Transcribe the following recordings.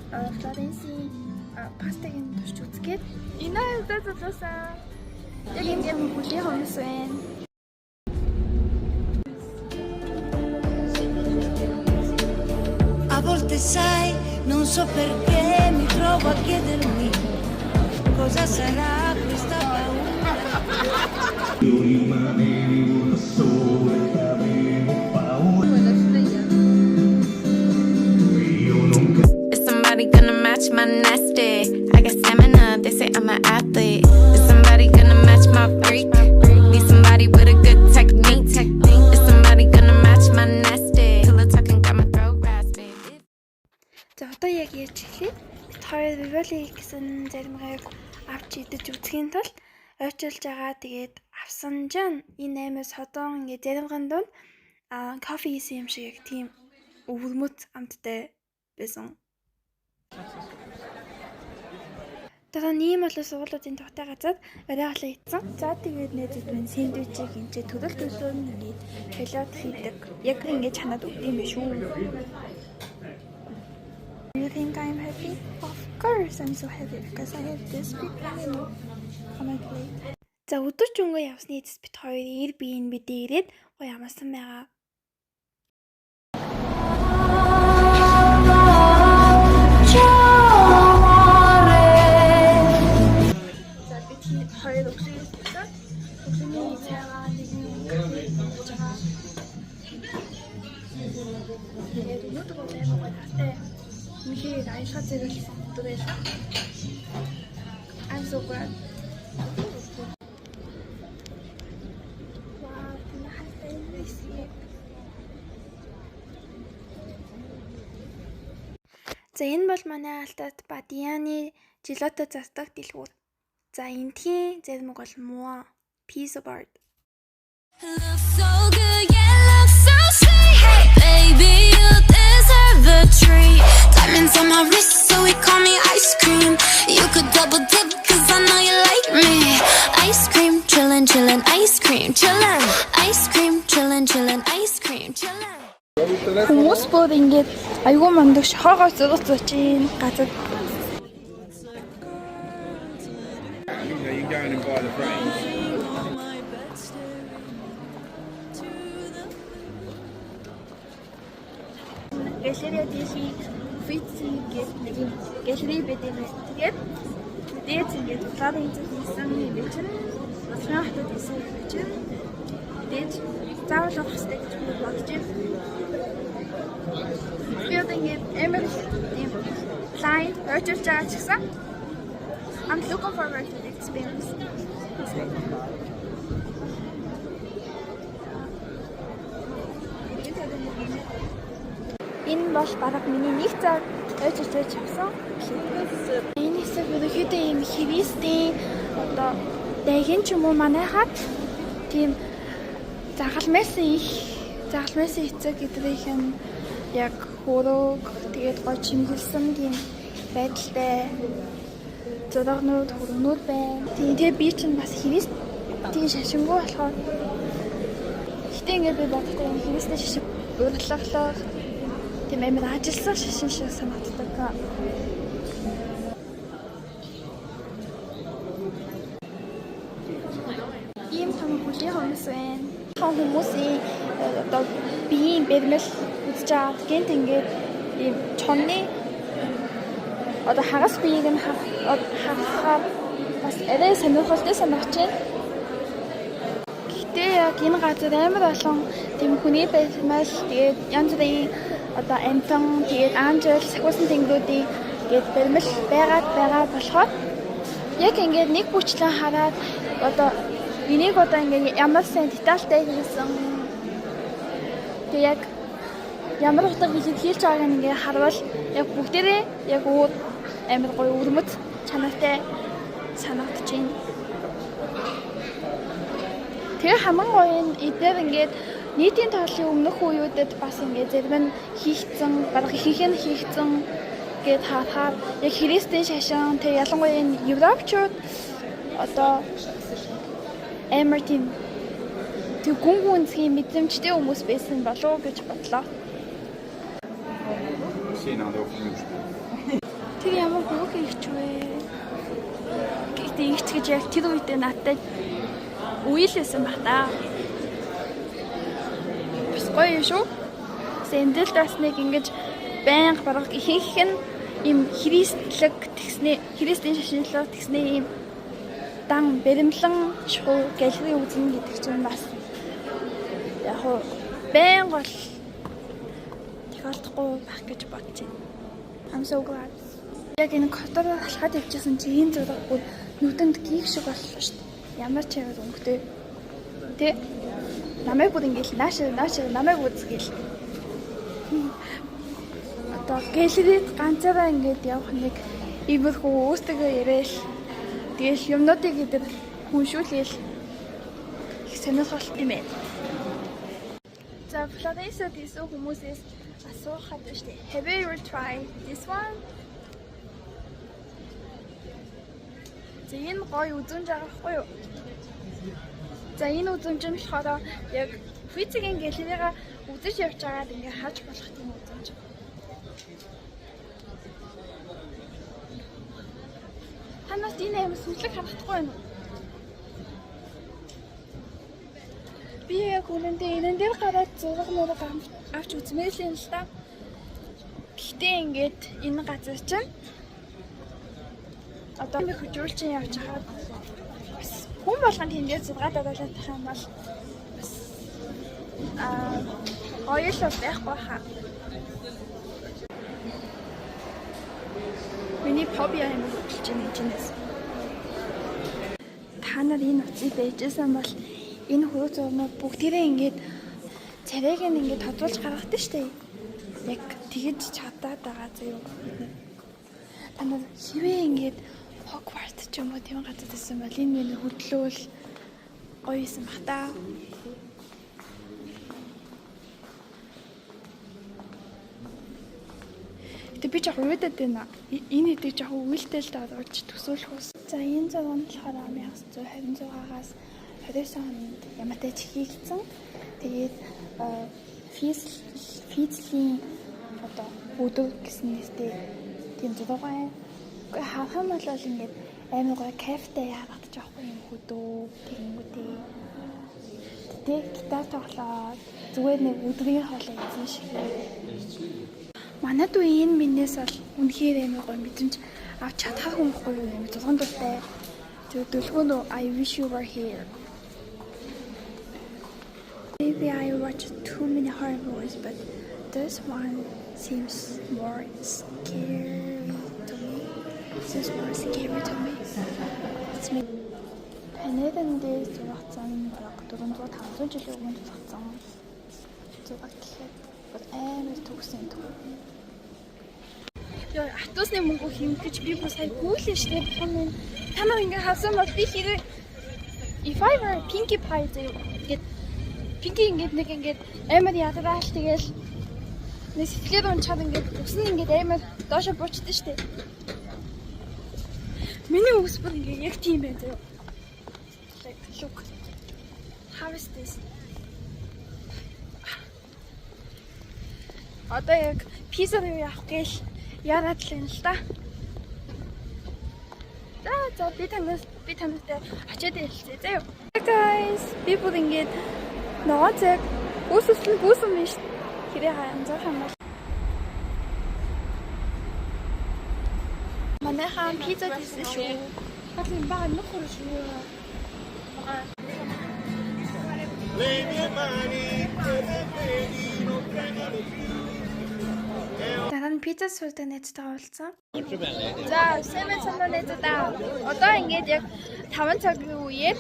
Флоренцийн пастагийн турш үзгээд энэ зазлуулсан. Яг ийм бүлийн хүмүүс байна. A volte sai, non so perché mi trovo a chiedermi cosa sarà questa paura. Io rimanevo da solo e avevo paura. Is somebody gonna match my nasty? I got stamina, they say I'm an athlete. Is somebody gonna match my freak? Need somebody with a good technique. Is somebody gonna match my nasty? Pillow talking got my throat raspy. За одоо яг ярьж эхлэе. Бид хоёр Vivoli гэсэн заримгайг авч идэж үзхийн тулд ойчилж байгаа. Тэгээд авсан чинь энэ аймаа содон ингээ заримган донд кофе хийсэн юм шиг яг тийм өвөрмөц амттай байсан. Дараа нь ийм болоо суулуудын тухтай газаад оройглоо ийдсэн. За тэгээд нээзэд минь сэндвичийг энэ төрөл төлөөр нь ингээд пилот хийдэг. Яг ингээд чанаад өгдөм биш үү? You think I'm happy? Of course I'm so happy because I have this big animal on my plate. За өдөрч өнгөө явсны эцэс бит хоёр Airbnb дээр ирээд гоё амарсан байгаа. За бид хоёр өглөөс өглөөний цайгаа нэг тэгээд өнөөдөр бол аймаг гайхалтай михийг аялах зэрэглэсэн өдөр байлаа. I'm so glad. Wow, нахалтай байсан. За энэ бол манай алтад Бадианы жилото застдаг дэлгүүр. За энтхийн зарим бол муу piece of art. Looks so good, yeah, looks so sweet. Hey, baby, you deserve a treat. Diamonds on my wrist, so we call me ice cream. You could double dip, cause I know you like me. Ice cream, chillin', chillin', ice cream, chillin'. Ice cream, chillin', chillin', ice cream, chillin'. Хүмүүс бүр ингээд айгүй мандагш хоогоо зурцууч юм газар. You can go in and buy the frames. Гэлэрээ дээши фитси гэдэг нэг юм гэлэрээ байдаг юм. Тэгээд дээд ингээд флорын хийсэн юм чинь асран хатад хийсэн юм чинь дээд заавал авах хэрэгтэй гэж бодож байна. Тэгээд ингээд эмэр тийм client очиж байгаа ч гэсэн I'm looking forward to the experience. Энэ бол бараг миний нэг цаг ойжж байж авсан. Энэ хэсэг ерөнхийдөө юм хивистийн одоо дайгин ч юм уу манайхад тийм загалмайсан эцэг гэдрийнх нь яг хөрөөг тэгээд гой чимгэлсэн тийм байдалтай зурагнууд хөрөнүүд байна. Тэгээ би чинь бас хивист тийм шашингүй болохоор гэтээ ингээд би бодохтой юм хивистний шашин урлаглах тийм амар ажилласан шашин шиг санагддаг. Ийм бүлийн хүмүүс байна. Хүмүүсийн одоо биеийн бэрмэл үзэж байгаа гэнт ингээд ийм чонны одоо хагас биеийг нь хагасгаар бас арай сонирхолтой санагч байна. Гэхдээ яг энэ газар амар олон тийм хүний бэрмэл тэгээд янз бүрийн одоо амтан тэгээд анжел сахиусан тэнгэрүүдийн гээд бэрмэл байгаа болохоор яг ингээд нэг бүчлэн хараад одоо энийг одоо ингээд ямар сайн детальтай хийсэн тэг яг ямар утга хийж байгааг ингээд харвал яг бүгдээрээ яг өөр амар гоё өрмөц чанартай санагдаж байна. Тэгээ хамгийн гоё нь эдгээр ингээд нийтийн тооллын өмнөх үеүүдэд бас ингээд зарим нь хийгдсэн, бараг ихэнх нь хийгдсэн гэд харахаар яг христийн шашин тэг ялангуяа энэ европчууд одоо амар тийм гүн гүнзгий мэдрэмжтэй хүмүүс байсан болов уу гэж бодлоо. Тэр ямар хөөх ихч вэ? Гэхдээ ихч гэж яг тэр үедээ надтай үейлсэн баг та. Бас гоё шүү. Сэндэл бас нэг ингэж байнга барах ихэнх нь им христлэг тэгснэ христийн шашинлог тэгснэ им дан бэрэмлэн шуу галерей үзнэ гэдэг чинь бас яг хоо байнга бол тохиолдохгүй байх гэж бодож байна. I'm so glad. Яг энэ котор алхаад явчихсан чи энэ зураг бүр нүдэнд гих шиг боллоо шүү дээ. Ямар ч юм өнгөтэй. Тэ намайг бүр ингээл нааш намайг үзгээл. Одоо гэлрээд ганцаараа ингээд явах нэг иймэрхүү өөртөө яриад тэгэл юмнуудыг идэв хүншүүлээл их сонирхолтой юм байна. За Florence гэсэн хүмүүсээс асуухад байна шүү дээ. Have you ever tried this one? За энэ гоё үзүнж байгаа байхгүй юу? За энэ үзүнж нь болохоор яг физикийн галерейга үзэж явж байгаад ингээ хааж болох тийм үзүнж. Ханаас энэ юм сүлэг харагдахгүй байна уу? Би яг үнэндээ энэ дээр гараад зураг мураг авч үзмээр л юм л та. Гэхдээ ингээд энэ газар чинь одоо би хөжүүлчин явж байгаа. Бас хүн болгонд тэндээ зургаад оруулаад тах юм бол бас оёлоо байхгүй хаа. Миний хобби юм болж байна чинээс. Та нар энэ утсыг байжсэн бол энэ хөрөө зурнууд бүгдээрээ ингээд царайг нь ингээд тодруулж гаргадаг штеп. Яг тэгэж чадаад байгаа зөө. Та нар хэвээ ингээд Hogwarts ч юм уу тийм газар төссөн бол энэ миний хөдлөөл гоё юм бах та. Тэг би яг уудаг байна. Энэ хэдий яг үйлдэл дадуулж төсөөлөх ус. За энэ зураг нь болохоор 1926-аас 29 онд Яматай хийгдсэн. Тэгээд физлийн одоо өдөр гэсэн нэртэй тийм зураг байна. Хахам бол ингээд амар гоё кафетэй яагаад ч аахгүй юм хөдөө тэгэнгүүтээ. Тэг гитар тоглоод зүгээр нэг өдрийн хоолой хийсэн шиг. Манайд үе энэ минээс бол үнэхээр амар гоё мэдэмж авч чадхаа хүмүүхгүй юм зурган дуртай. Тэг дөлгөөнөө I wish you were here. Maybe I watched too many horror movies, but this one seems more scary to me. This is more scary to me. It's me. Канаданд зургацсан бараг 400-500 жилийн өмнө зургацсан зураг гэхэд амар төгсөн төв. Яа, атусны мөнгө хэмтэж би бас сая гүйлэн штеп хоног. Танаа ингээ хавсан бол би хэрэг if I were Pinkie Pie гэд Pinkie нэг ингээд амар ядраал тэгэл нэг сэтгэлээр унчаад ингээд өснө ингээд амар доошо буучдаг штеп. Миний үс бүр ингээ яг тийм байх зөө. Like look. How is this? Одоо яг пизza руу явах гээл яраад л юм л да. За би танартай очиод хэлцээ заяа. Guys, би бүр ингээд ноо цаг гүйсэн юм шүү. Хэрэг анзаарах юм бол. Манайхан пизza хийсэн шүү. Батлын баг нөхөр шүү. Дараа нь пизza суулдаг найзтай уулзсан. За, сэмэн санаа найзтаа. Одоо ингээд яг 5 цагийн үеэр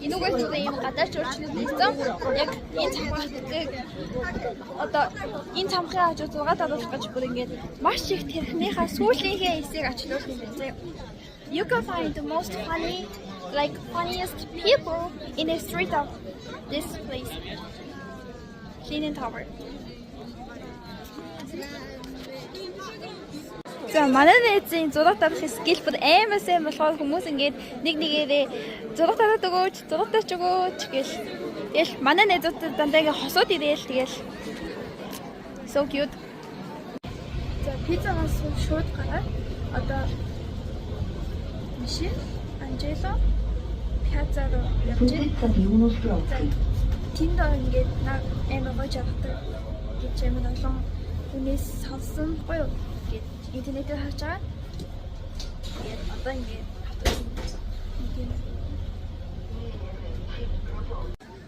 энүүгээр зүрх юм гадаач уурчнууд ийсэн. Яг энэ цагийг одоо энэ цамхын хажуу 6 даруулах гэж бүр ингээд маш их тэрхнийхээ сүүлийнхээ эсийг ачлуулах юм байна. You can find the most funniest people in the street of this place. Leaning Tower. За манай найзын зураг дарах скил бүр амар сайн болохоор хүмүүс ингээд нэг нэгээрээ зураг дараад өгөөч, зураг дарч өгөөч гэл. Тэгэл манай найзууд дандаа ингээд хосууд ирээл тэгэл. So cute. За пиццагаас шууд гараад одоо машин Анжело пицца руу явж байна. Тэнд ингээд амар гоё жагтай гэж амар олон хүнээс сонссон гоё гэд интернетээр харж байгаа. Тэгээд одоо ингээд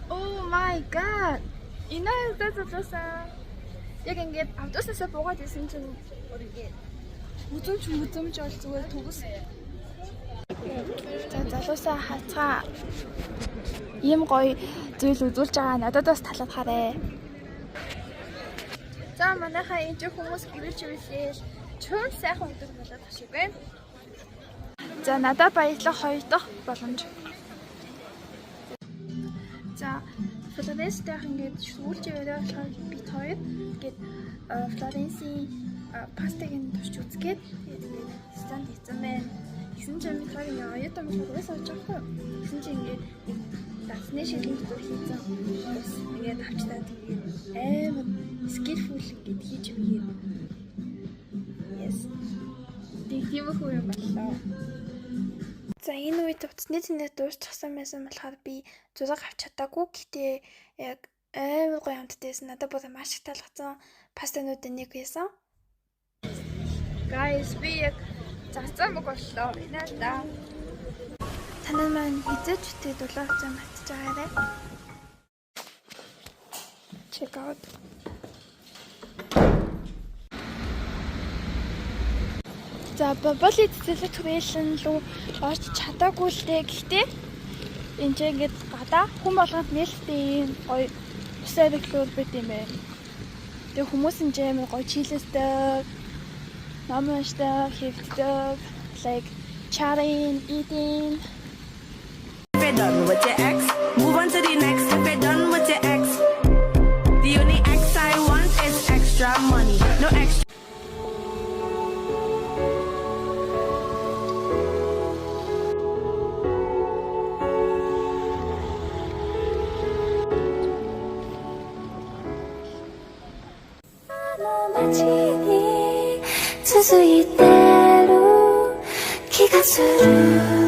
Oh my god. Инаа зацласан. Яг ингээд автобусаас буугаад исэн чинь үзэмж бол зүгээр төгс. За залуусаа хацгаа ийм гоё зүйл үзүүлж байгаа надад бас талаад хараа. За манайхаа энэ ч хүмүүс гэрэлж ирлээ. Чөм сайхан өдөр болоод ашиг байна. За надад баярлах хоёр дахь боломж. За Флоренцдээ ингээд сүүлж яваад болохоор бид хоёр ингээд Флоренцийн пастыг нь турш үзгээд тэгээд станд хийсэн байна. Гэсэн чинь бид хоёр ингээ оюутан мөрөөс авч байгаа юм. Гэсэн чинь ингээд дасны шилэн дотор хийсэн. Ингээд авчтаа тэгээд амар skillful ингээд хийж өгье. Yes. Тийм их юм боллоо. За энэ үед утасны тэнээр дуусчихсан байсан болохоор би зураг авч чадаагүй. Гэтэ яг амар гоё амтдээсэн. Надад бүр маш их таалагдсан пастануудын нэг байсан. Guys, би яг зацсан мөг боллоо. Инаа да. Танай маань хизээч үтэй дулаацсан матж байгаарай. Check out. За боли цэцэлэг түвэлэн рүү орч чадаагүй л дээ. Гэхдээ энэ ч ингээд гадаа хүн болгонд нээлттэй гоё усаар иглүүр байт юм байна. Тэгээ хүмүүс энэ амар гоё чилэстэй, ном уншдаг, хэвлдэг, like chatting, eating. If you're done with your ex, move on to the next. If you're done with your ex, the only ex I want is extra money, no extra. 서서히 때로 기가 스르르